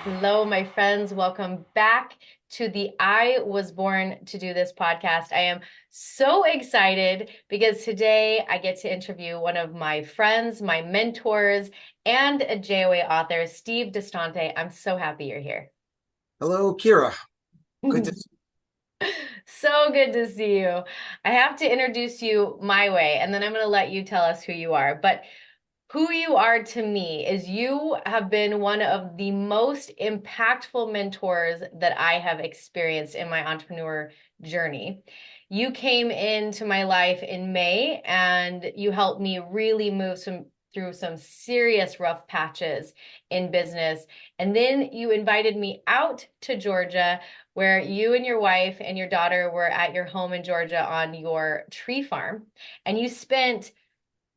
Hello, my friends. Welcome back to the I Was Born to Do This podcast. I am so excited because today I get to interview one of my friends, my mentors, and a JOA author, Steve Distante. I'm so happy you're here. Hello, Kira. Good to see So good to see you. I have to introduce you my way, and then I'm going to let you tell us who you are. But who you are to me is you have been one of the most impactful mentors that I have experienced in my entrepreneur journey. You came into my life in May and you helped me really move through some serious rough patches in business. And then you invited me out to Georgia, where you and your wife and your daughter were at your home in Georgia on your tree farm. And you spent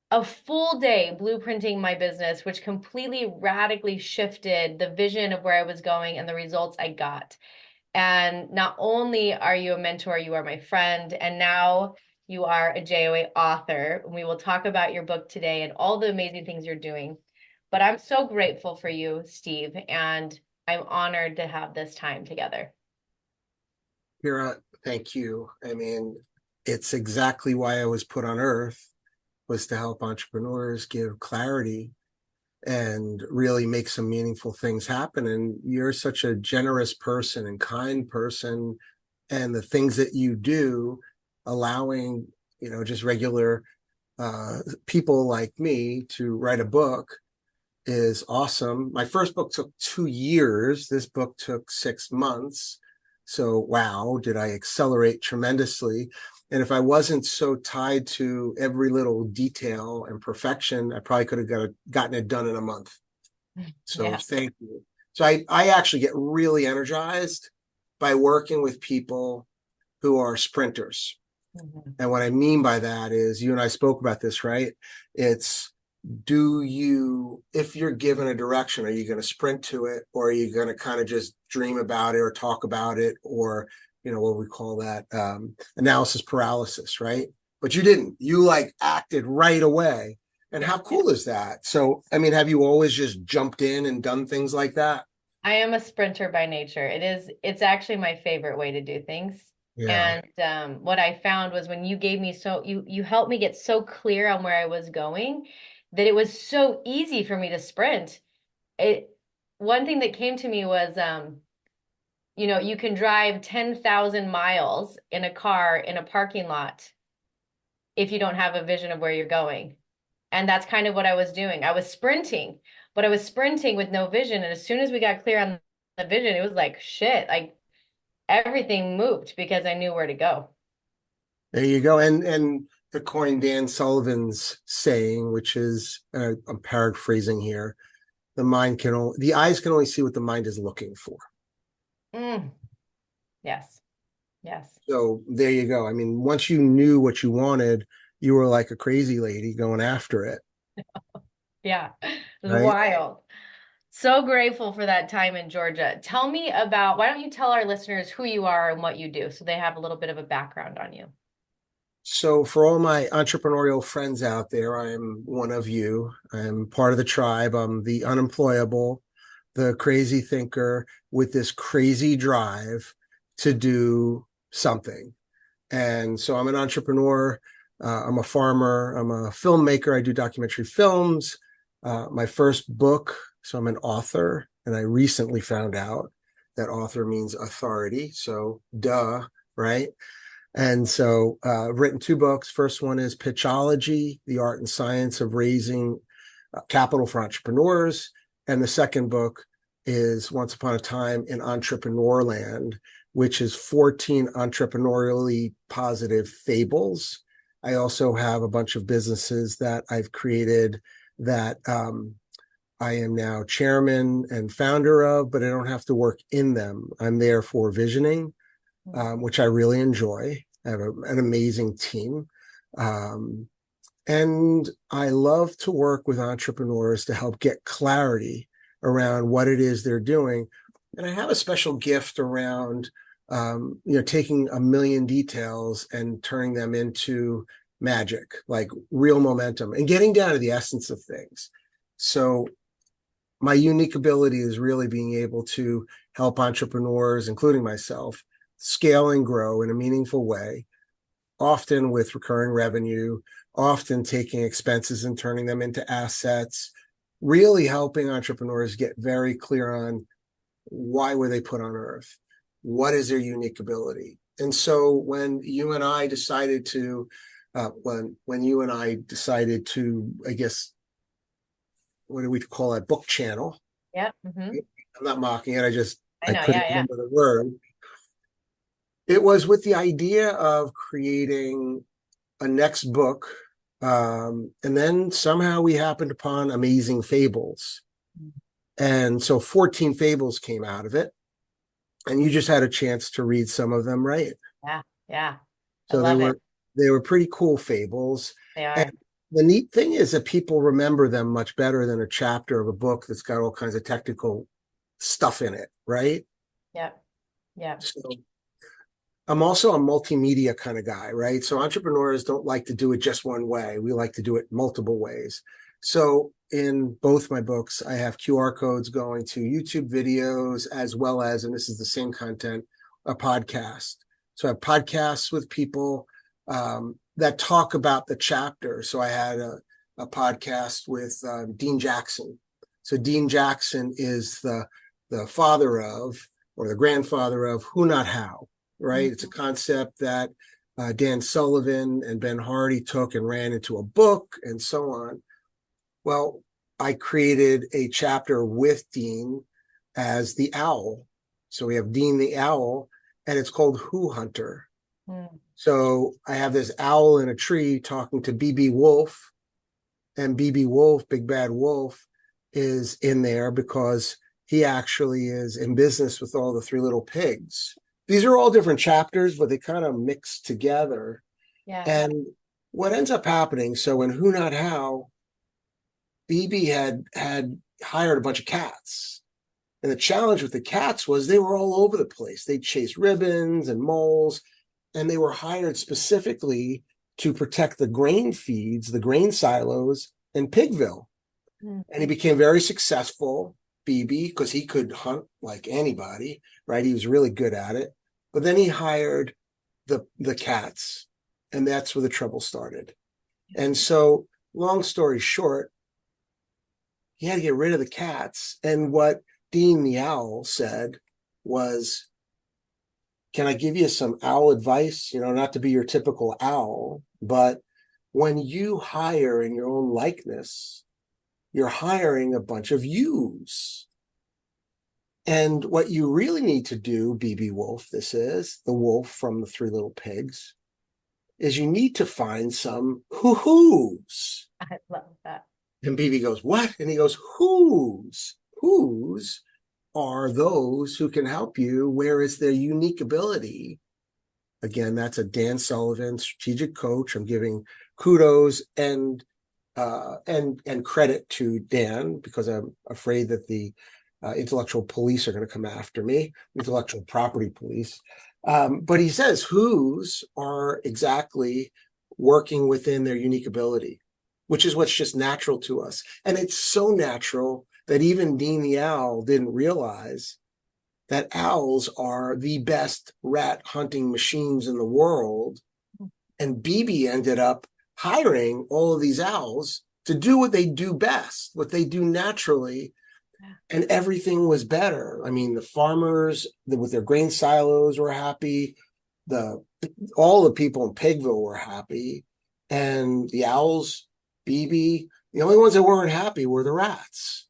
a full day blueprinting my business, which completely radically shifted the vision of where I was going and the results I got. And not only are you a mentor, you are my friend, and now you are a JOA author. We will talk about your book today and all the amazing things you're doing. But I'm so grateful for you, Steve, and I'm honored to have this time together. Kira. Thank you. I mean, it's exactly why I was put on earth, was to help entrepreneurs give clarity and really make some meaningful things happen. And you're such a generous person and kind person, and the things that you do, allowing, just regular people like me to write a book is awesome. My first book took 2 years. This book took 6 months. So, wow, did I accelerate tremendously? And if I wasn't so tied to every little detail and perfection, I probably could have gotten it done in a month. So, Yeah. thank you. So, I actually get really energized by working with people who are sprinters. Mhm. And what I mean by that is, you and I spoke about this, right? It's, if you're given a direction, are you going to sprint to it, or are you going to kind of just dream about it or talk about it, or what we call that, analysis paralysis, right? But you didn't. You like acted right away. And how Yeah. cool is that? So, I mean, have you always just jumped in and done things like that? I am a sprinter by nature. It's actually my favorite way to do things. Yeah. And what I found was when you gave me you helped me get so clear on where I was going that it was so easy for me to sprint. It One thing that came to me was you can drive 10,000 miles in a car in a parking lot if you don't have a vision of where you're going. And that's kind of what I was doing. I was sprinting, but I was sprinting with no vision. And as soon as we got clear on the vision, it was like shit, like everything moved because I knew where to go. There you go. And to coin Dan Sullivan's saying, which is, I'm paraphrasing here, the eyes can only see what the mind is looking for. Mm, yes, yes. So there you go. I mean, once you knew what you wanted, you were like a crazy lady going after it, Yeah, it was right? wild. So grateful for that time in Georgia. Tell me about, why don't you tell our listeners who you are and what you do so they have a little bit of a background on you? So for all my entrepreneurial friends out there, I'm one of you. I'm part of the tribe. I'm the unemployable, the crazy thinker with this crazy drive to do something. And so I'm an entrepreneur. I'm a farmer. I'm a filmmaker. I do documentary films. My first book, so I'm an author, and I recently found out that author means authority. So, duh, right? And so I've written two books. First one is Pitchology, the art and science of raising capital for entrepreneurs. And the second book is Once Upon a Time in Entrepreneurland, which is 14 entrepreneurially positive fables. I also have a bunch of businesses that I've created that I am now chairman and founder of, but I don't have to work in them. I'm there for visioning, which I really enjoy. I have an amazing team. Um, and I love to work with entrepreneurs to help get clarity around what it is they're doing. And I have a special gift around, taking a million details and turning them into magic, like real momentum, and getting down to the essence of things. So my unique ability is really being able to help entrepreneurs, including myself, scale and grow in a meaningful way, often with recurring revenue, often taking expenses and turning them into assets, really helping entrepreneurs get very clear on why were they put on earth? What is their unique ability? And so when you and I decided to, when you and I decided to, I guess, what do we call that, book channel? Yep. Hmm. I'm not mocking it. I I know. couldn't Yeah. Yeah. remember the word. It was with the idea of creating a next book. And then somehow we happened upon Amazing Fables. And so 14 fables came out of it. And you just had a chance to read some of them, right? Yeah. Yeah. I So love it. they were pretty cool fables. They And are. the neat thing is that people remember them much better than a chapter of a book that's got all kinds of technical stuff in it, right? Yep. Yep. So I'm also a multimedia kind of guy, right? So entrepreneurs don't like to do it just one way. We like to do it multiple ways. So in both my books, I have QR codes going to YouTube videos as well as, and this is the same content, a podcast. So I have podcasts with people that talk about the chapter. So I had a podcast with Dean Jackson. So Dean Jackson is the father of, or the grandfather of Who Not How, right? It's a Mhm. concept that Dan Sullivan and Ben Hardy took and ran into a book and so on. Well, I created a chapter with Dean as the owl. So we have Dean the owl, and it's called Who Hunter. Mm. So I have this owl in a tree talking to BB Wolf, and BB Wolf, Big Bad Wolf, is in there because he actually is in business with all the three little pigs. These are all different chapters, but they kind of mix together. Yeah. And what ends up happening, so in Who Not How, BB had hired a bunch of cats. And the challenge with the cats was they were all over the place. They chased ribbons and moles, and they were hired specifically to protect the grain feeds, the grain silos in Pigville. Mm. And he became very successful, BB, because he could hunt like anybody, right? He was really good at it. But then he hired the cats, and that's where the trouble started. And so, long story short, he had to get rid of the cats. And what Dean the Owl said was, can I give you some owl advice? You know, not to be your typical owl, but when you hire in your own likeness, you're hiring a bunch of yous. And what you really need to do, BB Wolf, this is the wolf from the Three Little Pigs, is you need to find some hoo-hoos. I love that. And BB goes, what? And he goes, who's? Who's are those who can help you? Where is their unique ability? Again, that's a Dan Sullivan strategic coach. I'm giving kudos and credit to Dan because I'm afraid that the intellectual police are going to come after me, intellectual property police. But he says whose are exactly working within their unique ability, which is what's just natural to us. And it's so natural that even Dean the Owl didn't realize that owls are the best rat hunting machines in the world. And BB ended up hiring all of these owls to do what they do best, what they do naturally, and everything was better. I mean, the farmers with their grain silos were happy. The all the people in Pigville were happy, and the owls, BB, the only ones that weren't happy were the rats.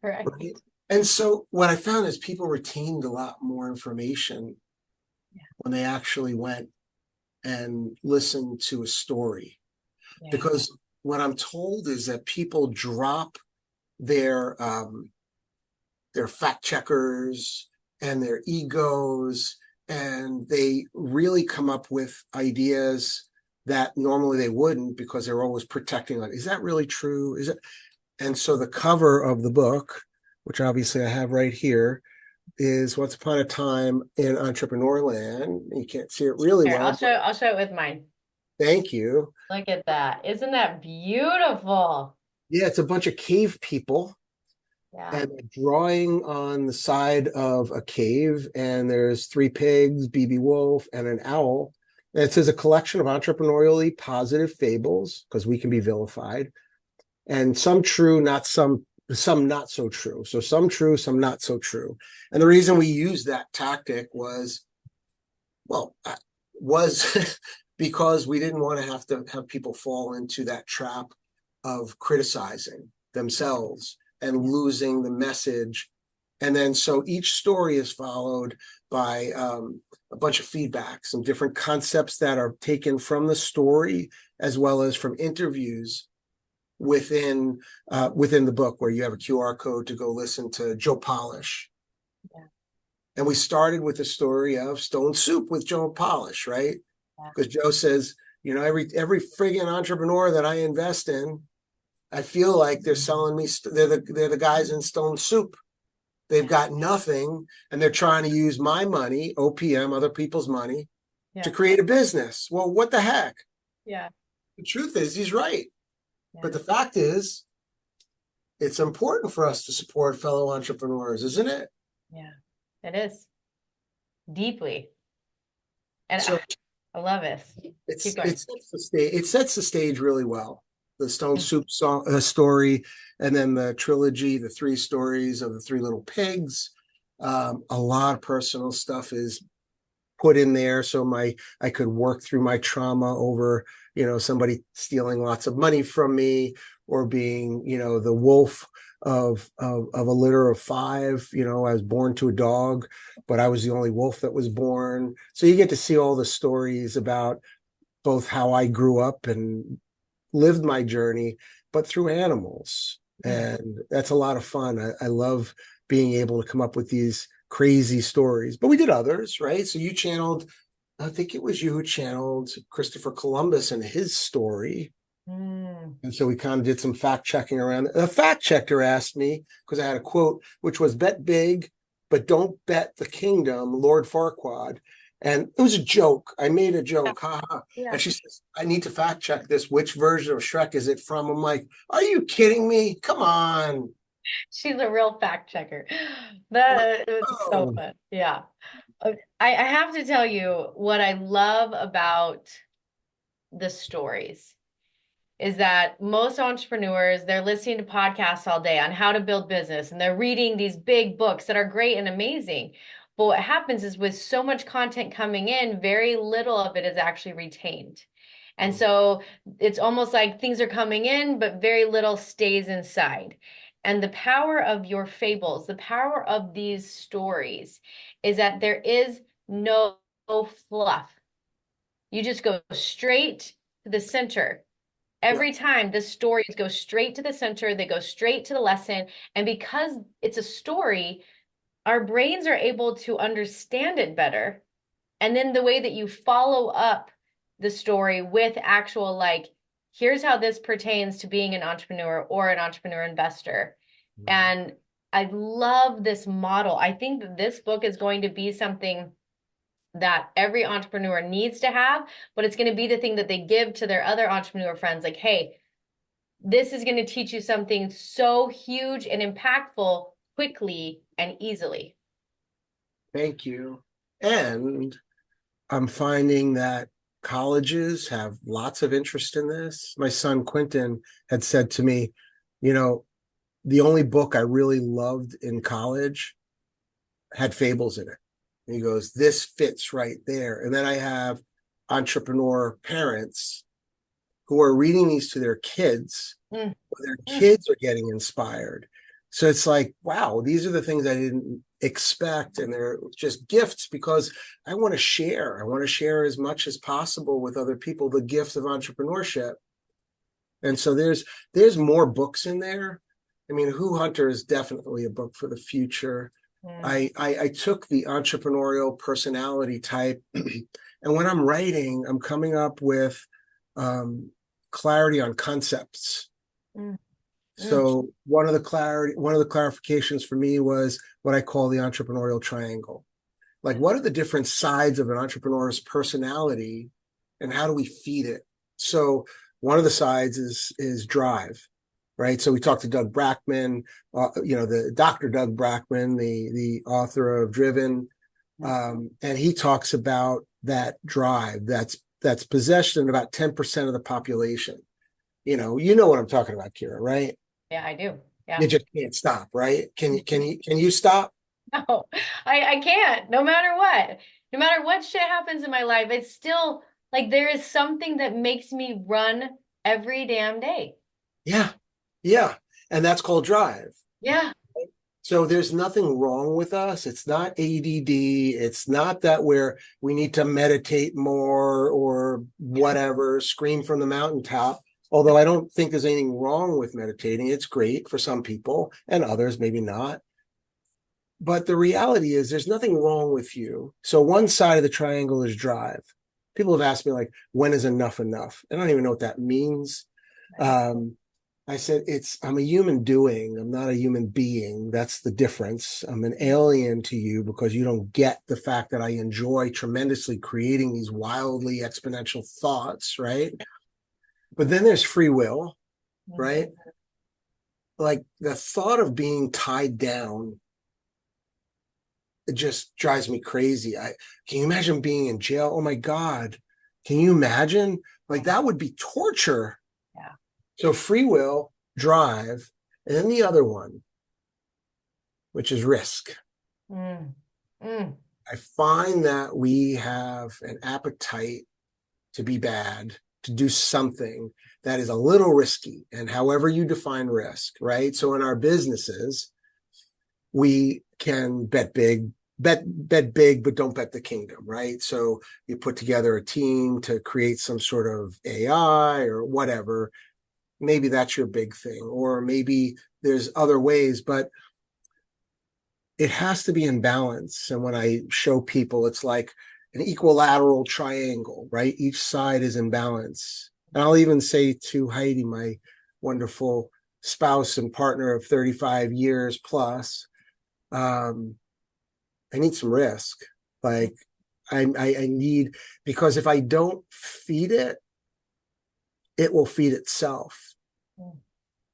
Right. Right? And so what I found is people retained a lot more information Yeah. when they actually went and listened to a story. Yeah. Because what I'm told is that people drop their their fact checkers and their egos, and they really come up with ideas that normally they wouldn't because they're always protecting, like, is that really true? Is it? And so the cover of the book, which obviously I have right here, is Once Upon a Time in Entrepreneur Land. You can't see it really Here, well, but I'll show it with mine. thank you. Look at that. Isn't that beautiful? Yeah, it's a bunch of cave people. Yeah. and a drawing on the side of a cave, and there's three pigs, BB Wolf, and an owl. And it says a collection of entrepreneurially positive fables, because we can be vilified, and some true, not some not so true. So some true, some not so true. And the reason we used that tactic well, was because we didn't want to have people fall into that trap of criticizing themselves and losing the message. And then so each story is followed by a bunch of feedback, some different concepts that are taken from the story as well as from interviews within the book, where you have a QR code to go listen to Joe Polish. Yeah. And we started with the story of Stone Soup with Joe Polish, right? Yeah. Because Joe says, every friggin' entrepreneur that I invest in, I feel like they're selling me. They're the guys in Stone Soup. They've Yeah. got nothing, and they're trying to use my money, OPM, other people's money, to Yeah. create a business. Well, what the heck? Yeah. The truth is, he's right. Yeah. But the fact is, it's important for us to support fellow entrepreneurs, isn't it? Yeah. It is deeply. And So I love it. Keep going. it sets the stage really well. The Stone Soup story, and then the trilogy, the three stories of the three little pigs. A lot of personal stuff is put in there, so I could work through my trauma over somebody stealing lots of money from me, or being the wolf of a litter of five. I was born to a dog, but I was the only wolf that was born. So you get to see all the stories about both how I grew up and lived my journey, but through animals. Mm. And that's a lot of fun. I love being able to come up with these crazy stories, but we did others, right? So I think it was you who channeled Christopher Columbus and his story. Mm. And so we kind of did some fact checking around it. The fact checker asked me, because I had a quote, which was bet big, but don't bet the kingdom, Lord Farquaad. And it was a joke. I made a joke. Ha ha. Yeah. And she says, I need to fact check this. Which version of Shrek is it from? I'm like, are you kidding me? Come on. She's a real fact checker. I'm like, That it was so oh, fun. Yeah. I have to tell you what I love about the stories is that most entrepreneurs, they're listening to podcasts all day on how to build business, and they're reading these big books that are great and amazing. But what happens is, with so much content coming in, very little of it is actually retained. And so it's almost like things are coming in, but very little stays inside. And the power of your fables, the power of these stories is that there is no fluff. You just go straight to the center. yeah. Every time the stories go straight to the center, they go straight to the lesson. And because it's a story, our brains are able to understand it better. And then the way that you follow up the story with actual, like, here's how this pertains to being an entrepreneur or an entrepreneur investor. And I love this model. I think that this book is going to be something that every entrepreneur needs to have, but it's going to be the thing that they give to their other entrepreneur friends. Like, hey, this is going to teach you something so huge and impactful quickly and easily. Thank you. And I'm finding that colleges have lots of interest in this. My son Quentin had said to me, you know, the only book I really loved in college had fables in it. And he goes, this fits right there. And then I have entrepreneur parents who are reading these to their kids. Mm, Their mm, kids are getting inspired. So it's like, wow, these are the things I didn't expect. And they're just gifts, because I want to share. I want to share as much as possible with other people the gift of entrepreneurship. And so there's more books in there. I mean, Who Hunter is definitely a book for the future. mm, I took the entrepreneurial personality type, and when I'm writing, I'm coming up with um, clarity on concepts. mm, mm. So one of the clarifications for me was what I call the entrepreneurial triangle. Like, what are the different sides of an entrepreneur's personality, and how do we feed it? So one of the sides is drive, right? So we talked to Doug Brackman, the Dr. Doug Brackman, the author of Driven, and he talks about that drive that's possessed in about 10% of the population. You know what I'm talking about, Kira, right? Yeah, I do. Yeah. You just can't stop, right? Can you stop? No, I can't. No matter what. No matter what shit happens in my life, it's still like there is something that makes me run every damn day. Yeah, yeah, and that's called drive. Yeah. So there's nothing wrong with us. It's not ADD. It's not that we need to meditate more or whatever, scream from the mountaintop. Although I don't think there's anything wrong with meditating. It's great for some people and others, maybe not. But the reality is there's nothing wrong with you. So one side of the triangle is drive. People have asked me, like, when is enough enough? I don't even know what that means. Um, I said, I'm a human doing. I'm not a human being. That's the difference. I'm an alien to you because you don't get the fact that I enjoy tremendously creating these wildly exponential thoughts, right? But then there's free will, right? Like the thought of being tied down, it just drives me crazy. Can you imagine being in jail? Oh my God. Can you imagine? Like that would be torture. Yeah. So free will, drive, and then the other one, which is risk. Mm. Mm. I find that we have an appetite to be bad, to do something that is a little risky, and however you define risk, right? So in our businesses, we can bet big, bet big, but don't bet the kingdom, right? So you put together a team to create some sort of AI or whatever. Maybe that's your big thing, or maybe there's other ways, but it has to be in balance. And when I show people, it's like an equilateral triangle, right? Each side is in balance. And I'll even say to Heidi, my wonderful spouse and partner of 35 years plus, I need some risk. Like I need, because if I don't feed it, it will feed itself.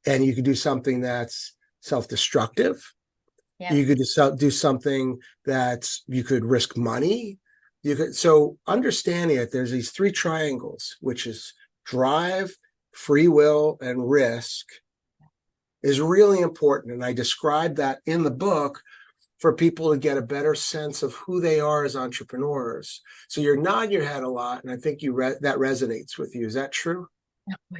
And you could do something that's self-destructive. Yeah. You could just do something that you could risk money. So understanding that there's these three triangles, which is drive, free will, and risk, is really important. And I describe that in the book for people to get a better sense of who they are as entrepreneurs. So you're nodding your head a lot, and I think that resonates with you. Is that true?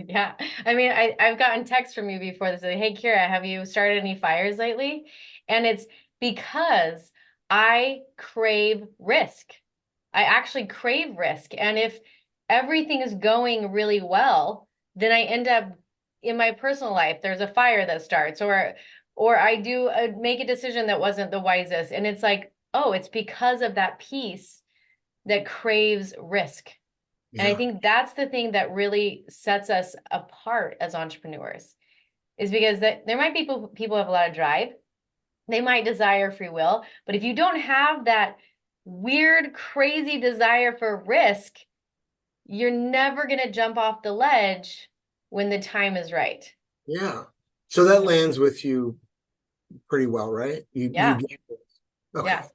Yeah. I mean, I've gotten texts from you before that say, "Hey, Kira, have you started any fires lately?" And it's because I crave risk. I actually crave risk. And if everything is going really well, then I end up in my personal life, there's a fire that starts, or I do make a decision that wasn't the wisest. And it's like, oh, it's because of that piece that craves risk. And I Yeah. think that's the thing that really sets us apart as entrepreneurs is because there might be people who have a lot of drive. They might desire free will, but if you don't have that weird, crazy desire for risk, you're never going to jump off the ledge when the time is right. Yeah. So that lands with you pretty well, right? You Yeah. get it. Okay. Yeah.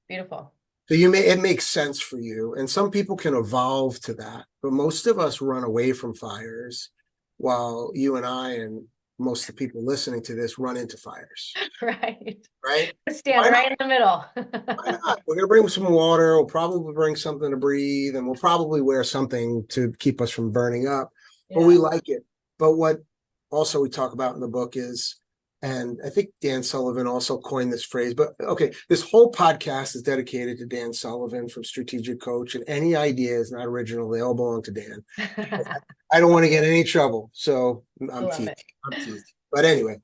Beautiful. So it makes sense for you. And some people can evolve to that, but most of us run away from fires while you and I and most of the people listening to this run into fires. Right. Right? Stand Why right not? in the middle. Why not? We're gonna bring some water, we'll probably bring something to breathe, and we'll probably wear something to keep us from burning up. But we Yeah. like it. But what also we talk about in the book is, and I think Dan Sullivan also coined this phrase, but okay, this whole podcast is dedicated to Dan Sullivan from Strategic Coach, and any idea is not original. They all belong to Dan. I don't want to get in any trouble, so I I'm love teasing. it. I'm teasing. But anyway,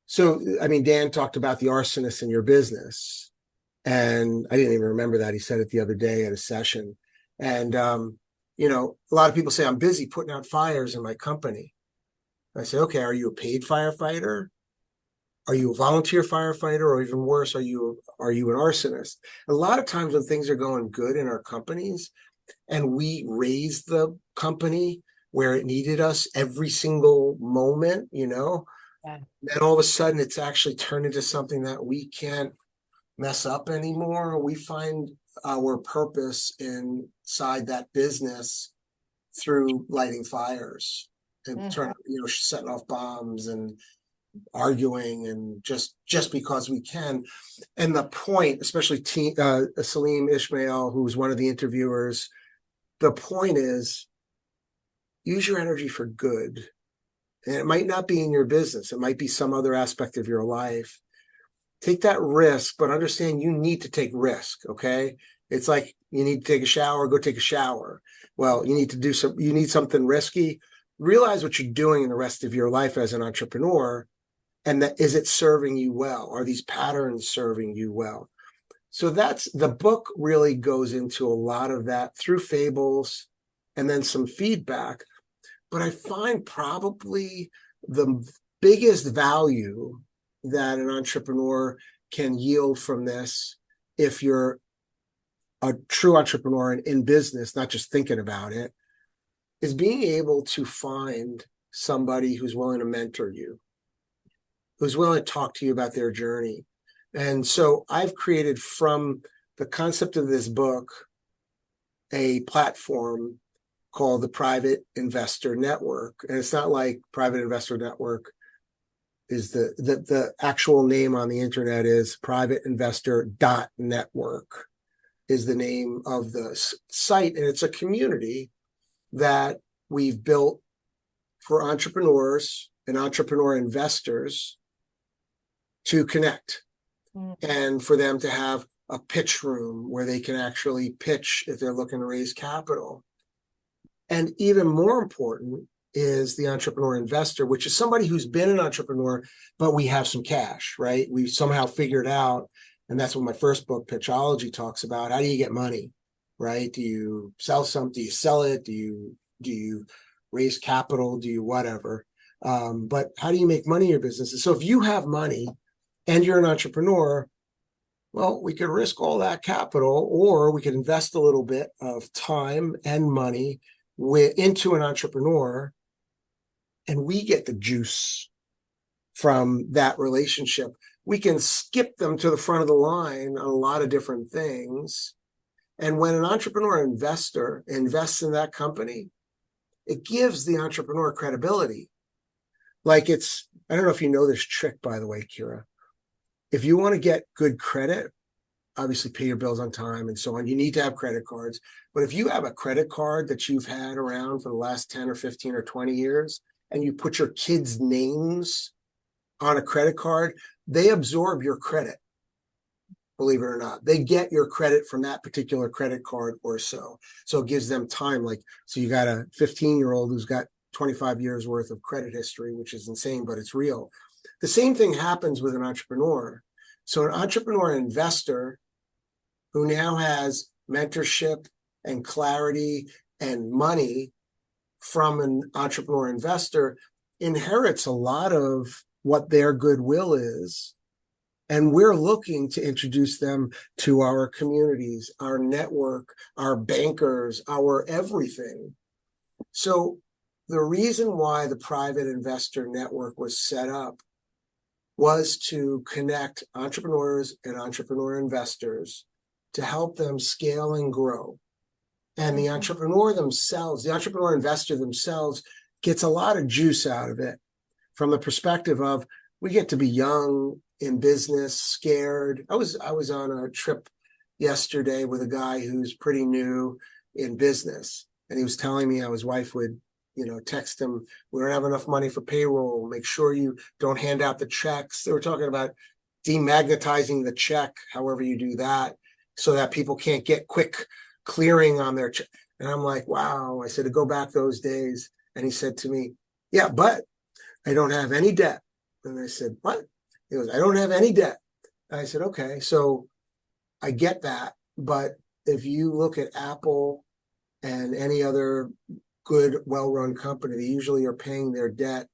so I mean, Dan talked about the arsonist in your business, and I didn't even remember that. He said it the other day at a session. And a lot of people say I'm busy putting out fires in my company. I say, okay, are you a paid firefighter? Are you a volunteer firefighter, or even worse, are you an arsonist? A lot of times when things are going good in our companies and we raise the company, where it needed us every single moment, Yeah. then all of a sudden it's actually turned into something that we can't mess up anymore. We find our purpose inside that business through lighting fires and Mhm. setting off bombs and arguing and just because we can. And the point, especially Salim Ismail, who was one of the interviewers, the point is use your energy for good. And it might not be in your business. It might be some other aspect of your life. Take that risk, but understand you need to take risk. Okay. It's like you need to take a shower, go take a shower. Well, you need something risky. Realize what you're doing in the rest of your life as an entrepreneur, and that is it serving you well? Are these patterns serving you well? So that's the book really goes into a lot of that through fables and then some feedback. But I find probably the biggest value that an entrepreneur can yield from this, if you're a true entrepreneur and in business, not just thinking about it, is being able to find somebody who's willing to mentor you, who's willing to talk to you about their journey. And so I've created from the concept of this book a platform called the Private Investor Network. And it's not like Private Investor Network is the actual name on the internet is privateinvestor.network is the name of the site. And it's a community that we've built for entrepreneurs and entrepreneur investors to connect Mhm. and for them to have a pitch room where they can actually pitch if they're looking to raise capital. And even more important is the entrepreneur investor, which is somebody who's been an entrepreneur, but we have some cash, right? We somehow figured out, and that's what my first book, Pitchology, talks about. How do you get money, right? Do you sell something? Do you sell it? Do you raise capital? Do you whatever? But how do you make money in your business? So if you have money and you're an entrepreneur, well, we could risk all that capital, or we could invest a little bit of time and money into an entrepreneur, and we get the juice from that relationship. We can skip them to the front of the line on a lot of different things. And when an entrepreneur investor invests in that company, it gives the entrepreneur credibility. Like I don't know if you know this trick, by the way, Kira. If you want to get good credit, obviously pay your bills on time and so on. You need to have credit cards. But if you have a credit card that you've had around for the last 10 or 15 or 20 years, and you put your kids' names on a credit card, they absorb your credit, believe it or not. They get your credit from that particular credit card or so. So it gives them time. So you got a 15-year-old who's got 25 years worth of credit history, which is insane, but it's real. The same thing happens with an entrepreneur. So an entrepreneur investor who now has mentorship and clarity and money from an entrepreneur investor inherits a lot of what their goodwill is. And we're looking to introduce them to our communities, our network, our bankers, our everything. So the reason why the Private Investor Network was set up was to connect entrepreneurs and entrepreneur investors to help them scale and grow. And the Mhm. entrepreneur themselves, the entrepreneur investor themselves, gets a lot of juice out of it from the perspective of we get to be young in business, scared. I was on a trip yesterday with a guy who's pretty new in business, and he was telling me how his wife would, text him, "We don't have enough money for payroll. Make sure you don't hand out the checks." They were talking about demagnetizing the check, however you do that, so that people can't get quick clearing on their check. And I'm like, wow. I said, to go back those days. And he said to me, "Yeah, but I don't have any debt." And I said, "What?" He goes, "I don't have any debt." And I said, "Okay, so I get that. But if you look at Apple and any other good, well-run company, they usually are paying their debt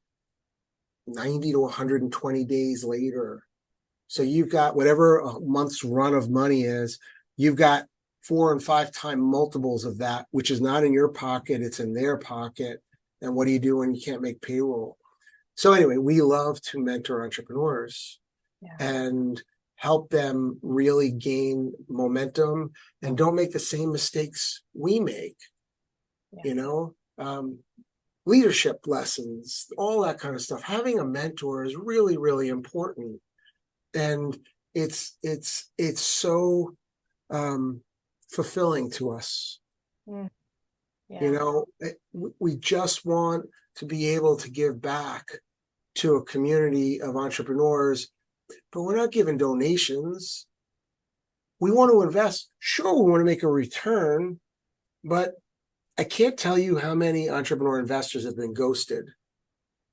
90 to 120 days later. So you've got whatever a month's run of money is, you've got 4 and 5 time multiples of that, which is not in your pocket, it's in their pocket. And what do you do when you can't make payroll? So anyway, we love to mentor entrepreneurs Yeah. and help them really gain momentum and don't make the same mistakes we make, Yeah. you know? Leadership lessons, all that kind of stuff. Having a mentor is really, really important. And it's so fulfilling to us. Mm. You Yeah. know, we just want to be able to give back to a community of entrepreneurs, but we're not giving donations. We want to invest. Sure, we want to make a return, but I can't tell you how many entrepreneur investors have been ghosted.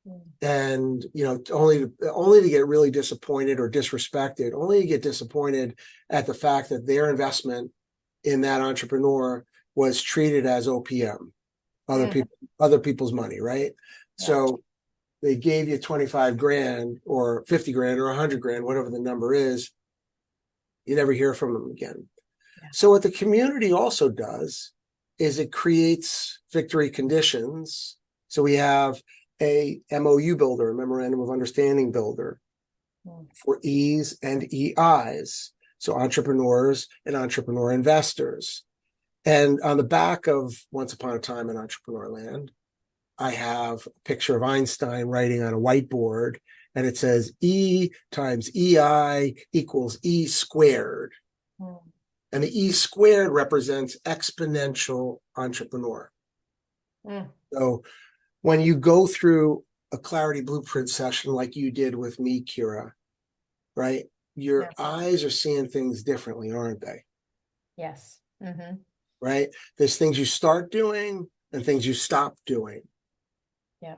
Mm. And only to get really disappointed or disrespected, only to get disappointed at the fact that their investment in that entrepreneur was treated as OPM, Mm. other people's money, right? Yeah. So they gave you 25 grand or 50 grand or 100 grand, whatever the number is. You never hear from them again. Yeah. So what the community also does is it creates victory conditions. So we have a MOU builder, a memorandum of understanding builder, Mm. for E's and EIs. So entrepreneurs and entrepreneur investors. And on the back of Once Upon a Time in Entrepreneur Land, I have a picture of Einstein writing on a whiteboard, and it says E times EI equals E squared. Mm. And the E squared represents exponential entrepreneur. Mm. So when you go through a clarity blueprint session like you did with me, Kira, right? Your Yeah. eyes are seeing things differently, aren't they? Yes. Mm-hmm. Right? There's things you start doing and things you stop doing. Yeah.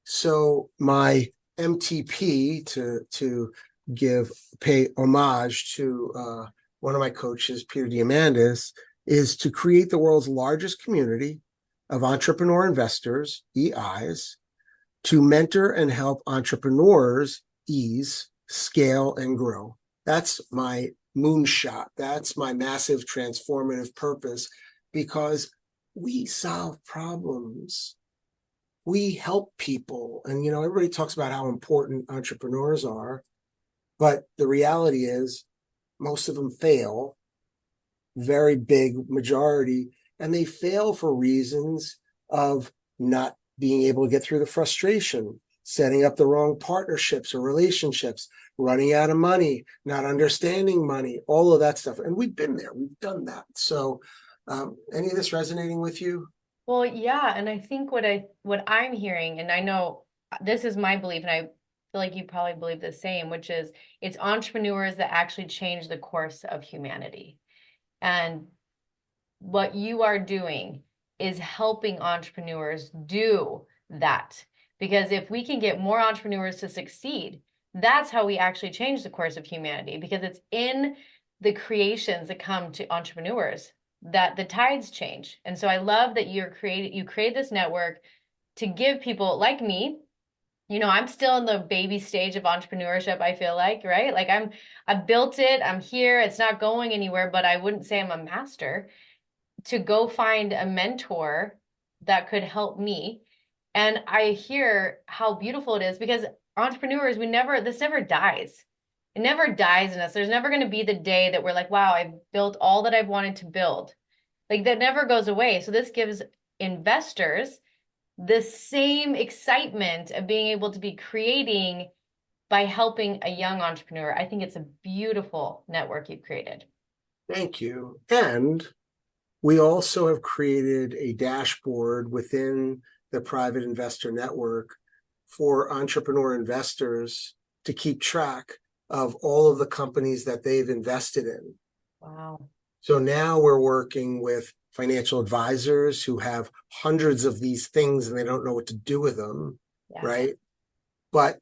So my MTP to give pay homage to one of my coaches, Peter Diamandis, is to create the world's largest community of entrepreneur investors, EIs, to mentor and help entrepreneurs ease, scale, and grow. That's my moonshot. That's my massive transformative purpose because we solve problems. We help people. And, you know, everybody talks about how important entrepreneurs are, but the reality is most of them fail, very big majority, and they fail for reasons of not being able to get through the frustration, setting up the wrong partnerships or relationships, running out of money, not understanding money, all of that stuff. And we've been there, we've done that. So, any of this resonating with you? Well, yeah, and I think what I'm hearing, and I know this is my belief, and I feel like you probably believe the same, which is it's entrepreneurs that actually change the course of humanity. And what you are doing is helping entrepreneurs do that. Because if we can get more entrepreneurs to succeed, that's how we actually change the course of humanity, because it's in the creations that come to entrepreneurs that the tides change. And so I love that you create this network to give people like me, I'm still in the baby stage of entrepreneurship, I feel like, right? Like I've built it, I'm here, it's not going anywhere, but I wouldn't say I'm a master. To go find a mentor that could help me. And I hear how beautiful it is because entrepreneurs, this never dies. It never dies in us. There's never going to be the day that we're like, wow, I've built all that I've wanted to build. Like that never goes away. So this gives investors the same excitement of being able to be creating by helping a young entrepreneur. I think it's a beautiful network you've created. Thank you. And we also have created a dashboard within the private investor network for entrepreneur investors to keep track of all of the companies that they've invested in. Wow. So now we're working with financial advisors who have hundreds of these things and they don't know what to do with them, Yeah. right? But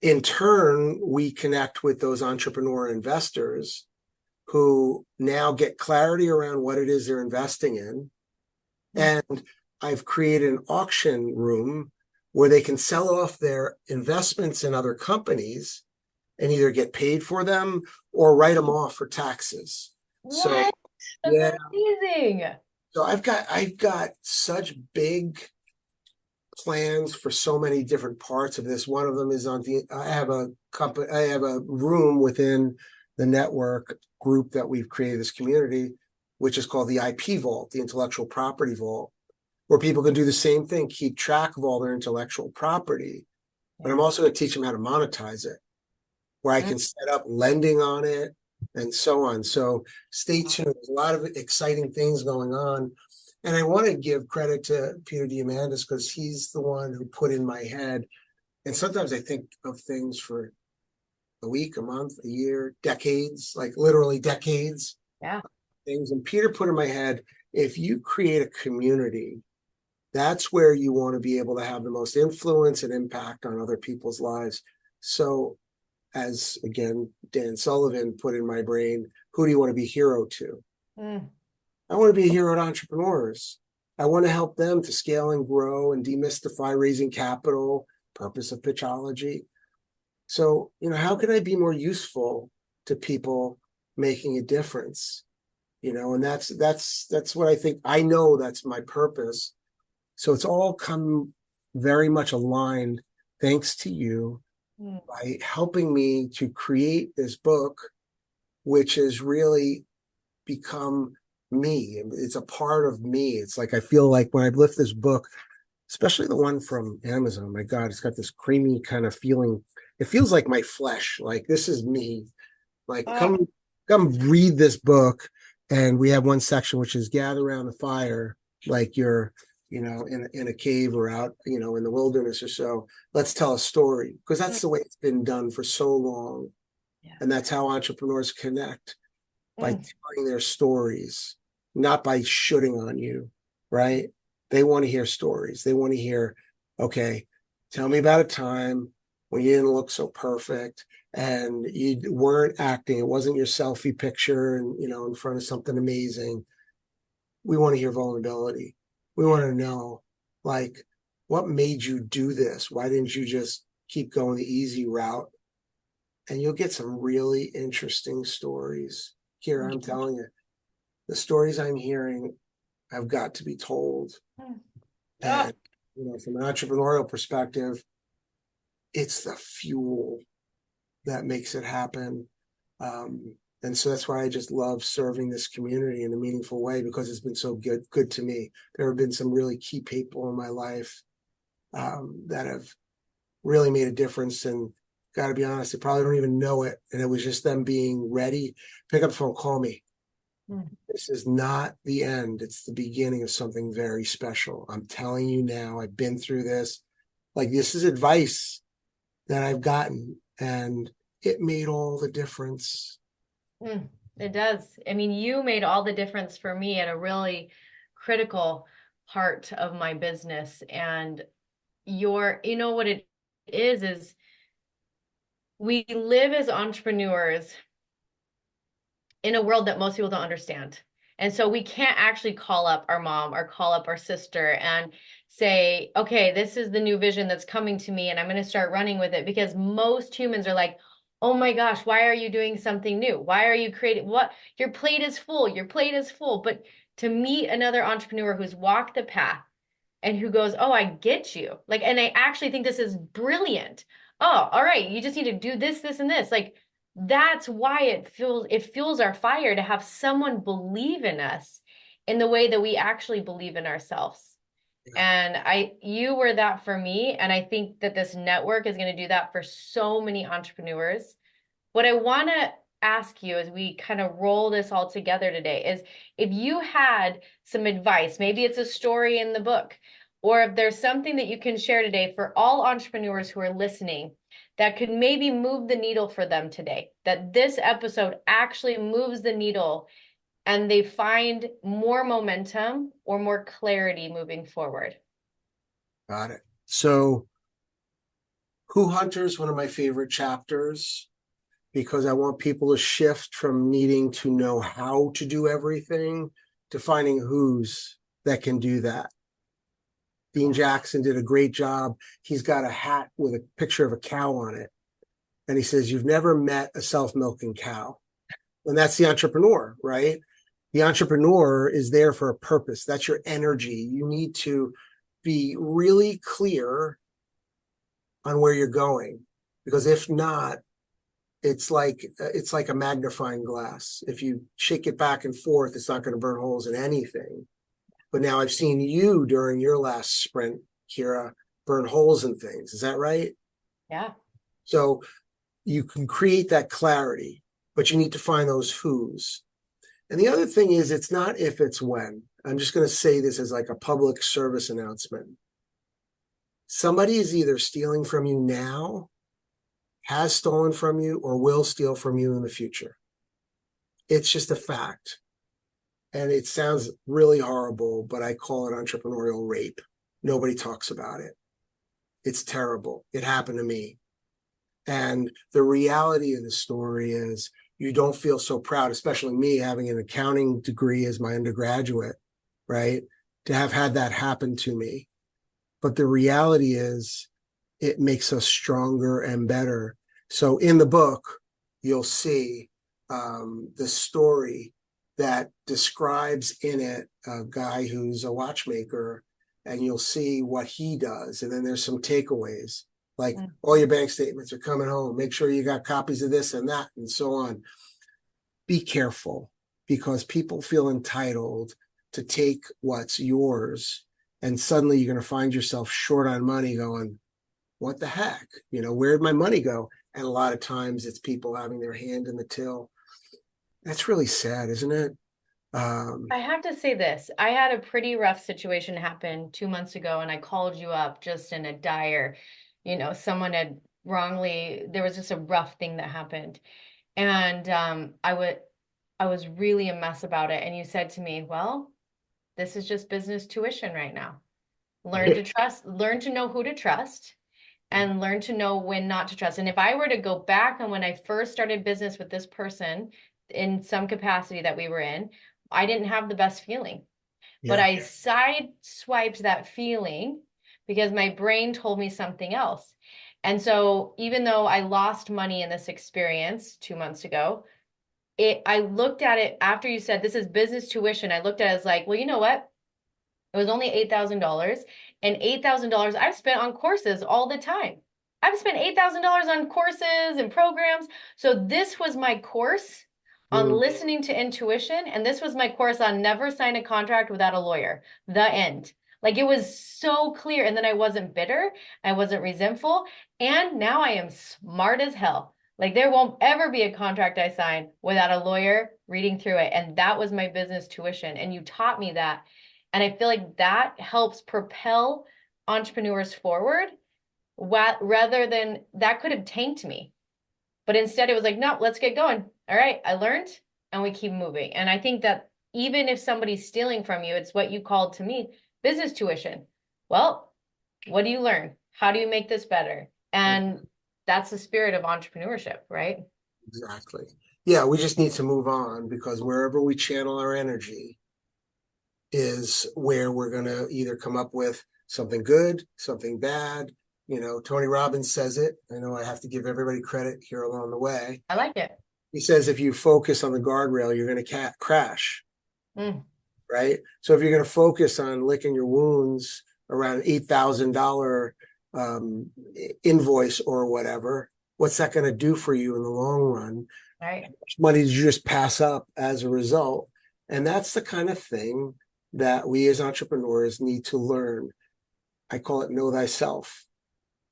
in turn, we connect with those entrepreneur investors who now get clarity around what it is they're investing in. And I've created an auction room where they can sell off their investments in other companies and either get paid for them or write them off for taxes. So What? That's yeah, amazing. so I've got such big plans for so many different parts of this. One of them is I have a company, I have a room within the network group that we've created, this community, which is called the IP Vault, the Intellectual Property Vault, where people can do the same thing, keep track of all their intellectual property. But I'm Yeah. also going to teach them how to monetize it, where I Mm. can set up lending on it and so on. So stay tuned. There's a lot of exciting things going on. And I want to give credit to Peter Diamandis because he's the one who put in my head. And sometimes I think of things for a week, a month, a year, decades, like literally decades, Yeah. things. And Peter put in my head, if you create a community, that's where you want to be able to have the most influence and impact on other people's lives. So, as again, Dan Sullivan put in my brain, who do you want to be a hero to? Mm. I want to be a hero to entrepreneurs. I want to help them to scale and grow and demystify raising capital, purpose of pitchology. So, how can I be more useful to people making a difference? And that's what I think. I know that's my purpose. So it's all come very much aligned thanks to you Mm. by helping me to create this book, which has really become me. It's a part of me. It's like I feel like when I lift this book, especially the one from Amazon, my God, it's got this creamy kind of feeling. It feels like my flesh. Like this is me. Like Oh. come read this book. And we have one section which is gather around the fire, like you're, in a cave or out, in the wilderness or so. Let's tell a story because Mm. that's the way it's been done for so long. Yeah. And that's how entrepreneurs connect by Mm. telling their stories, not by shooting on you, right? They want to hear stories. They want to hear, okay, tell me about a time when you didn't look so perfect and you weren't acting. It wasn't your selfie picture and, in front of something amazing. We want to hear vulnerability. We Yeah. want to know, like, what made you do this? Why didn't you just keep going the easy route? And you'll get some really interesting stories. Here, I'm telling you, the stories I'm hearing have got to be told. Mm. Oh. And, from an entrepreneurial perspective, it's the fuel that makes it happen. And so that's why I just love serving this community in a meaningful way because it's been so good to me. There have been some really key people in my life that have really made a difference. And got to be honest, they probably don't even know it. And it was just them being ready. Pick up the phone, call me. Mm. This is not the end. It's the beginning of something very special. I'm telling you now, I've been through this. Like, this is advice that I've gotten, and it made all the difference. Mm. It does. I mean, you made all the difference for me at a really critical part of my business. And you know what it is we live as entrepreneurs in a world that most people don't understand. And so we can't actually call up our mom or call up our sister and say, okay, this is the new vision that's coming to me and I'm going to start running with it because most humans are like, oh my gosh, why are you doing something new? Why are you creating what? Your plate is full. Your plate is full. But to meet another entrepreneur who's walked the path and who goes, oh, I get you. Like, and I actually think this is brilliant. Oh, all right. You just need to do this, this, and this. Like, that's why it fuels our fire to have someone believe in us in the way that we actually believe in ourselves. Yeah. And you were that for me. And I think that this network is going to do that for so many entrepreneurs. What I want to ask you as we kind of roll this all together today is if you had some advice, maybe it's a story in the book, or if there's something that you can share today for all entrepreneurs who are listening that could maybe move the needle for them today, that this episode actually moves the needle and they find more momentum or more clarity moving forward. Got it. So, Who Hunter is one of my favorite chapters because I want people to shift from needing to know how to do everything to finding who's that can do that. Dean Yeah. Jackson did a great job. He's got a hat with a picture of a cow on it. And he says, you've never met a self-milking cow. And that's the entrepreneur, right? The entrepreneur is there for a purpose. That's your energy. You need to be really clear on where you're going, because if not, it's like a magnifying glass. If you shake it back and forth, it's not going to burn holes in anything. But now I've seen you during your last sprint, Kira, burn holes in things. Is that right? Yeah. So you can create that clarity, but you need to find those who's. And the other thing is, it's not if, it's when. I'm just going to say this as like a public service announcement. Somebody is either stealing from you now, has stolen from you, or will steal from you in the future. It's just a fact. And it sounds really horrible, but I call it entrepreneurial rape. Nobody talks about it. It's terrible. It happened to me. And the reality of the story is you don't feel so proud, especially me having an accounting degree as my undergraduate, right? To have had that happen to me. But the reality is it makes us stronger and better. So in the book, you'll see the story that describes in it a guy who's a watchmaker, and you'll see what he does. And then there's some takeaways, like all your bank statements are coming home. Make sure you got copies of this and that, and so on. Be careful, because people feel entitled to take what's yours. And suddenly you're going to find yourself short on money going, what the heck? Where'd my money go? And a lot of times it's people having their hand in the till. That's really sad, isn't it? I have to say this. I had a pretty rough situation happen 2 months ago, and I called you up just in a dire, someone had there was just a rough thing that happened. And I was really a mess about it. And you said to me, well, this is just business tuition right now. Learn to trust, learn to know who to trust, and learn to know when not to trust. And if I were to go back on when I first started business with this person in some capacity that we were in, I didn't have the best feeling. But Yeah. I sideswiped that feeling because my brain told me something else. And so even though I lost money in this experience 2 months ago, I looked at it after you said this is business tuition. I looked at it as like, well, you know what? It was only $8,000, and $8,000 I've spent on courses all the time. I've spent $8,000 on courses and programs. So this was my course on listening to intuition, and this was my course on never sign a contract without a lawyer. The end. Like, it was so clear. And then I wasn't bitter, I wasn't resentful, and now I am smart as hell. Like, there won't ever be a contract I sign without a lawyer reading through it. And that was my business tuition. And you taught me that. And I feel like that helps propel entrepreneurs forward rather than that could have tanked me. But instead, it was like, no, let's get going. All right, I learned, and we keep moving. And I think that even if somebody's stealing from you, it's what you called to me business tuition. Well, what do you learn? How do you make this better? And that's the spirit of entrepreneurship, right? Exactly. Yeah, we just need to move on, because wherever we channel our energy is where we're going to either come up with something good, something bad. Tony Robbins says it. I know I have to give everybody credit here along the way. I like it. He says if you focus on the guardrail, you're going to crash, Mm. right? So if you're going to focus on licking your wounds around $8,000 invoice or whatever, what's that going to do for you in the long run? Right. How much money did you just pass up as a result? And that's the kind of thing that we as entrepreneurs need to learn. I call it know thyself.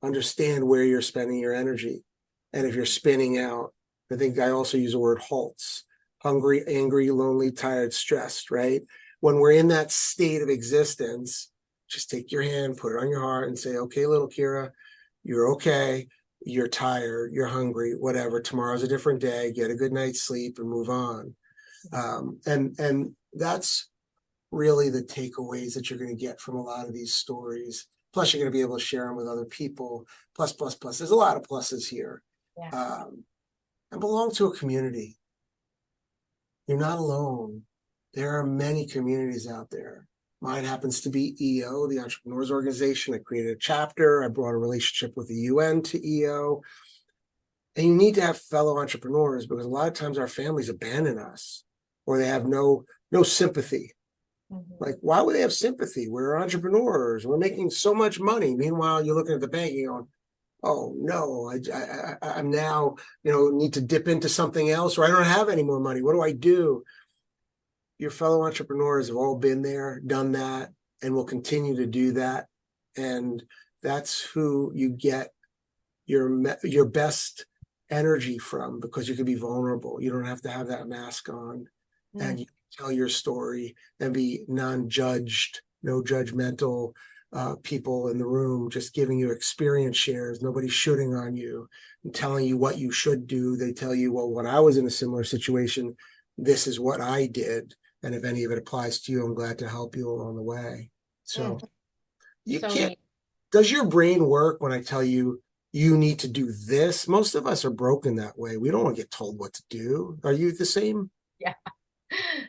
Understand where you're spending your energy. And if you're spinning out, I think I also use the word halts: hungry, angry, lonely, tired, stressed, right? When we're in that state of existence, just take your hand, put it on your heart, and say, okay, little Kira, you're okay. You're tired, you're hungry, whatever. Tomorrow's a different day. Get a good night's sleep and move on. And that's really the takeaways that you're going to get from a lot of these stories. Plus, you're going to be able to share them with other people. Plus, plus, plus. There's a lot of pluses here. Yeah. And belong to a community. You're not alone. There are many communities out there. Mine happens to be EO, the Entrepreneurs Organization. I created a chapter. I brought a relationship with the UN to EO. And you need to have fellow entrepreneurs, because a lot of times our families abandon us, or they have no sympathy. Mhm. Like, why would they have sympathy? We're entrepreneurs. We're making so much money. Meanwhile, you're looking at the bank, you going, oh no, I'm now, need to dip into something else, or I don't have any more money. What do I do? Your fellow entrepreneurs have all been there, done that, and will continue to do that. And that's who you get your best energy from, because you can be vulnerable. You don't have to have that mask on, and Mm. you tell your story and be non-judged, no judgmental people in the room, just giving you experience shares. Nobody's shooting on you and telling you what you should do. They tell you, well, when I was in a similar situation, this is what I did. And if any of it applies to you, I'm glad to help you along the way. So Mm. you So can't, neat. does your brain work when I tell you you need to do this? Most of us are broken that way. We don't want to get told what to do. Are you the same? Yeah.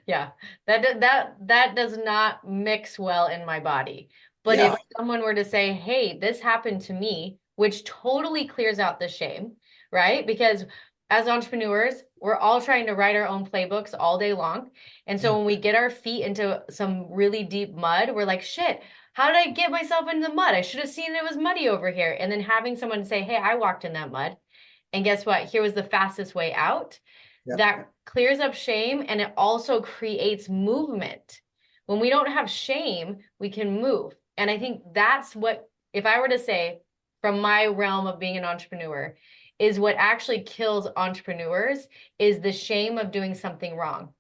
Yeah. That does not mix well in my body. But if Yeah. someone were to say, "Hey, this happened to me," which totally clears out the shame, right? Because as entrepreneurs, we're all trying to write our own playbooks all day long. And so Yeah. when we get our feet into some really deep mud, we're like, "Shit, how did I get myself into the mud? I should have seen it was muddy over here." And then having someone say, "Hey, I walked in that mud. And guess what? Here was the fastest way out." Yeah. That clears up shame and it also creates movement. When we don't have shame, we can move. And I think that's what, if I were to say from my realm of being an entrepreneur, is what actually kills entrepreneurs is the shame of doing something wrong.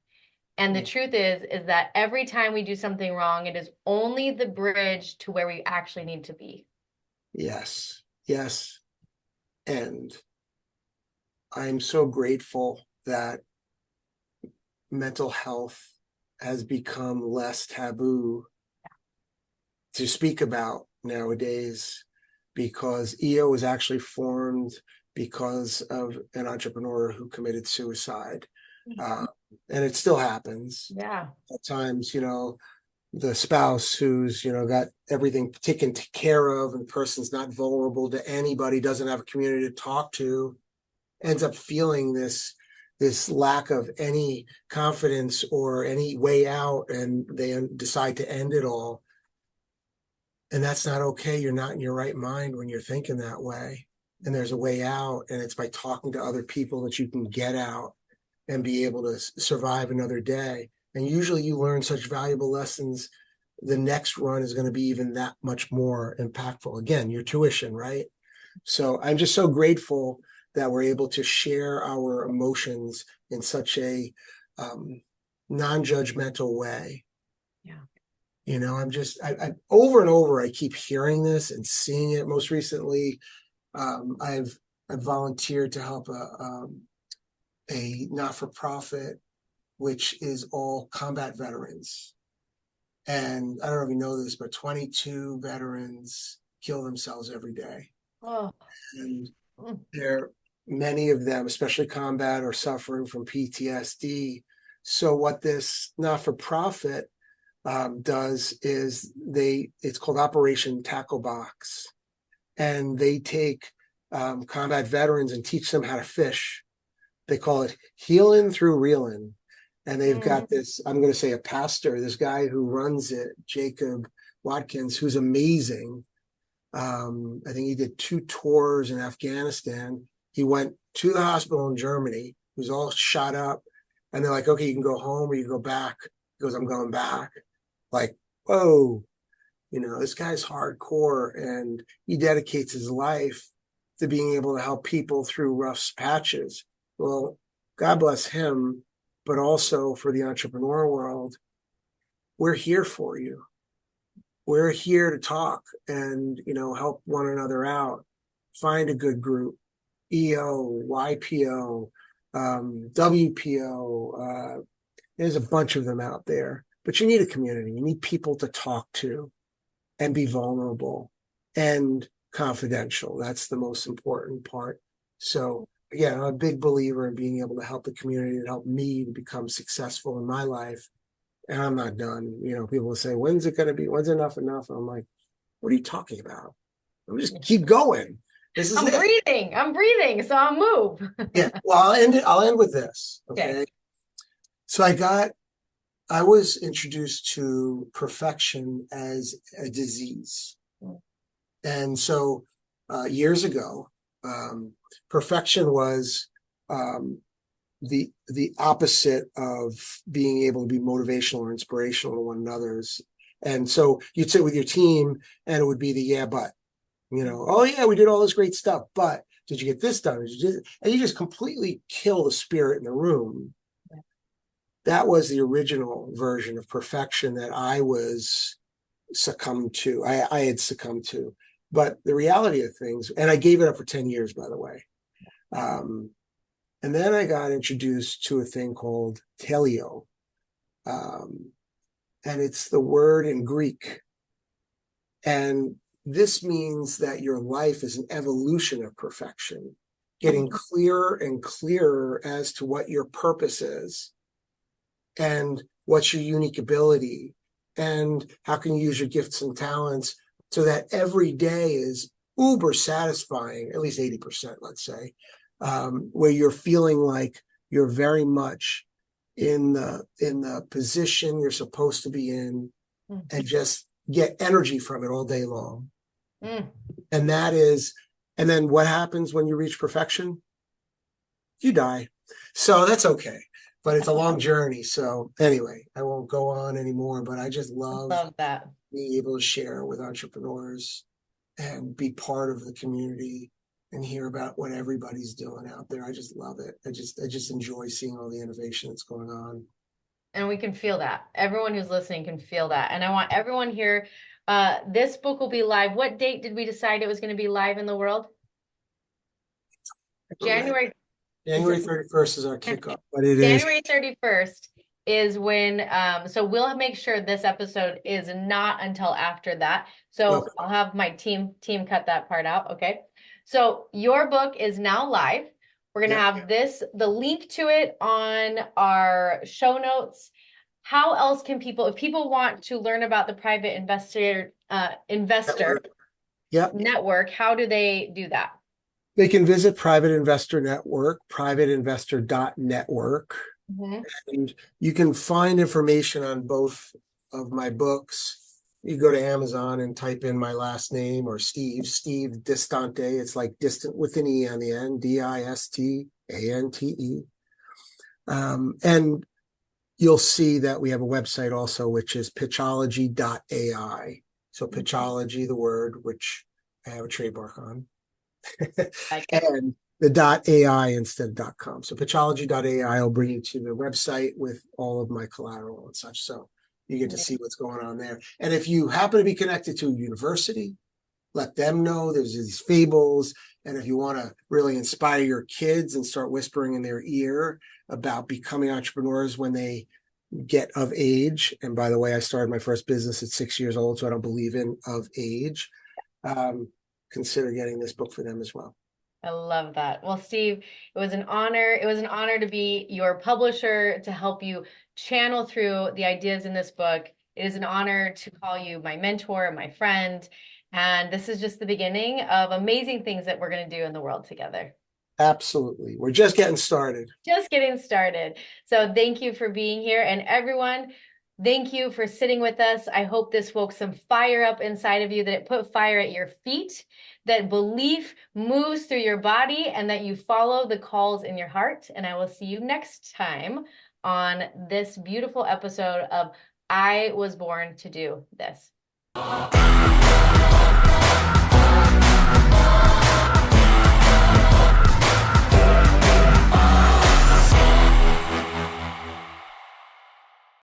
And the Yeah. truth is that every time we do something wrong, it is only the bridge to where we actually need to be. Yes. Yes. And I'm so grateful that mental health has become less taboo to speak about nowadays, because EO was actually formed because of an entrepreneur who committed suicide. Uh, and it still happens Yeah. at times, the spouse who's, got everything taken care of, and the person's not vulnerable to anybody, doesn't have a community to talk to, ends up feeling this lack of any confidence or any way out, and they decide to end it all. And that's not okay. You're not in your right mind when you're thinking that way. And there's a way out, and it's by talking to other people that you can get out and be able to survive another day. And usually you learn such valuable lessons. The next run is going to be even that much more impactful. Again, your tuition, right? So I'm just so grateful that we're able to share our emotions in such a non-judgmental way. Yeah. I'm just, I over and over, I keep hearing this and seeing it. Most recently, um, I've I've volunteered to help a not-for-profit, which is all combat veterans. And I don't know if you know this, but 22 veterans kill themselves every day. Oh. And Mm. there, many of them, especially combat, are suffering from PTSD. So what this not-for-profit does is it's called Operation Tackle Box, and they take combat veterans and teach them how to fish. They call it healing through reeling. And they've Mm. got this, I'm going to say a pastor, this guy who runs it, Jacob Watkins, who's amazing. I think he did 2 tours in Afghanistan. He went to the hospital in Germany. He was all shot up. And they're like, okay, you can go home or you go back. He goes, I'm going back. Like, whoa, this guy's hardcore, and he dedicates his life to being able to help people through rough patches. Well, God bless him, but also for the entrepreneur world, we're here for you. We're here to talk and, help one another out. Find a good group, EO, YPO, WPO. There's a bunch of them out there, but you need a community. You need people to talk to and be vulnerable and confidential. That's the most important part. So again, I'm a big believer in being able to help the community and help me to become successful in my life. And I'm not done. People will say, when's it going to be? When's enough enough? And I'm like, what are you talking about? I'm just keep going. This is I'm it. breathing. I'm breathing, so I'll move. Yeah. Well, I'll end with this. Okay. Okay. So I got I was introduced to perfection as a disease. And so years ago, perfection was um, the opposite of being able to be motivational or inspirational to one another's. And so you'd sit with your team and it would be the yeah, but, oh yeah, we did all this great stuff, but did you get this done? And you just completely kill the spirit in the room. That was the original version of perfection that I was succumbed to. I had succumbed to. But the reality of things, and I gave it up for 10 years, by the way. Um, and then I got introduced to a thing called telio. Um, and it's the word in Greek. And this means that your life is an evolution of perfection, getting clearer and clearer as to what your purpose is and what's your unique ability and how can you use your gifts and talents so that every day is uber satisfying, at least 80%, let's say, where you're feeling like you're very much in the position you're supposed to be in and just get energy from it all day long. Mm. And that is, and then what happens when you reach perfection? You die. So that's okay. But it's a long journey. So anyway, I won't go on anymore, but I just love that. being able to share with entrepreneurs and be part of the community and hear about what everybody's doing out there. I just love it. I just enjoy seeing all the innovation that's going on. And we can feel that. Everyone who's listening can feel that. And I want everyone here. This book will be live. What date did we decide it was going to be live in the world? January. January 31st is our kickoff, but it is January 31st is when, so we'll make sure this episode is not until after that. So okay. I'll have my team cut that part out. Okay. So your book is now live. We're going to have the link to it on our show notes. How else can people, if people want to learn about the private investor Yep. network, how do they do that? They can visit Private Investor Network, privateinvestor.network. Mm-hmm. And you can find information on both of my books. You go to Amazon and type in my last name or Steve Distante. It's like distant with an E on the end, Distante. And you'll see that we have a website also, which is pitchology.ai. So pitchology, the word, which I have a trademark on. And the .ai instead of .com. So pitchology.ai will bring you to the website with all of my collateral and such. So you get to see what's going on there. And if you happen to be connected to a university, let them know there's these fables. And if you want to really inspire your kids and start whispering in their ear about becoming entrepreneurs when they get of age. And by the way, I started my first business at 6 years old, so I don't believe in of age. Consider getting this book for them as well. I love that. Well, Steve, it was an honor. It was an honor to be your publisher, to help you channel through the ideas in this book. It is an honor to call you my mentor, my friend. And this is just the beginning of amazing things that we're going to do in the world together. Absolutely. We're just getting started. Just getting started. So thank you for being here. And everyone, thank you for sitting with us. I hope this woke some fire up inside of you, that it put fire at your feet, that belief moves through your body, and that you follow the calls in your heart. And I will see you next time on this beautiful episode of I Was Born to Do This.